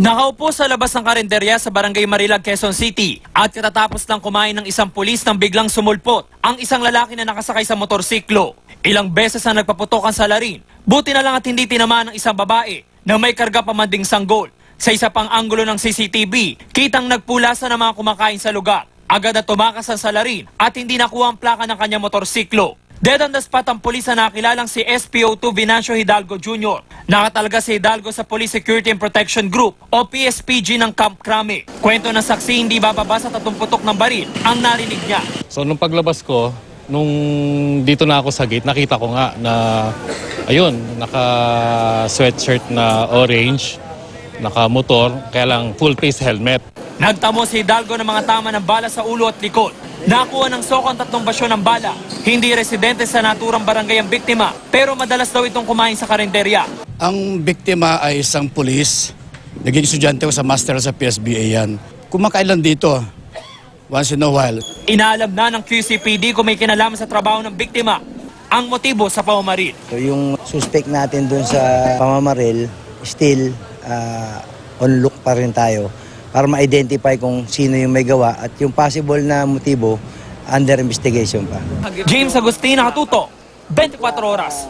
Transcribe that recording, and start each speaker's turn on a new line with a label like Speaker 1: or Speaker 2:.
Speaker 1: Nakaupo sa labas ng karinderya sa Barangay Marilag, Quezon City at katatapos lang kumain ng isang pulis nang biglang sumulpot ang isang lalaki na nakasakay sa motorsiklo. Ilang beses na nagpaputokan sa larin. Buti na lang at hindi tinamaan ng isang babae na may karga pa man ding sanggol. Sa isa pang anggulo ng CCTV, kitang nagpulasan ng mga kumakain sa lugar. Agad na tumakas ang salarin at hindi nakuha ang plaka ng kanyang motorsiklo. Dead on the spot ang pulis na nakilalang si SPO2 Venancio Hidalgo Jr. Nakatalaga si Hidalgo sa Police Security and Protection Group o PSPG ng Camp Crame. Kwento ng saksi, hindi bababa sa 30 putok ng baril ang narinig niya.
Speaker 2: So nung paglabas ko, nung dito na ako sa gate, nakita ko nga na ayun, naka sweatshirt na orange, naka motor, kaya lang full face helmet.
Speaker 1: Nagtamo si Hidalgo ng mga tama ng bala sa ulo at likod. Nakuha ng SOCO ang 3 basyo ng bala. Hindi residente sa naturang barangay ang biktima, pero madalas daw itong kumain sa karinderya.
Speaker 3: Ang biktima ay isang pulis. Naging estudyante ko sa master sa PSBA yan. Kumakain lang dito, once in a while.
Speaker 1: Inaalam na ng QCPD kung may kinalaman sa trabaho ng biktima ang motibo sa pamamaril.
Speaker 4: So yung suspect natin dun sa pamamaril, still on look pa rin tayo para ma-identify kung sino yung may gawa at yung possible na motibo under investigation pa.
Speaker 1: James Agustin, Nakatuto, 24 Oras.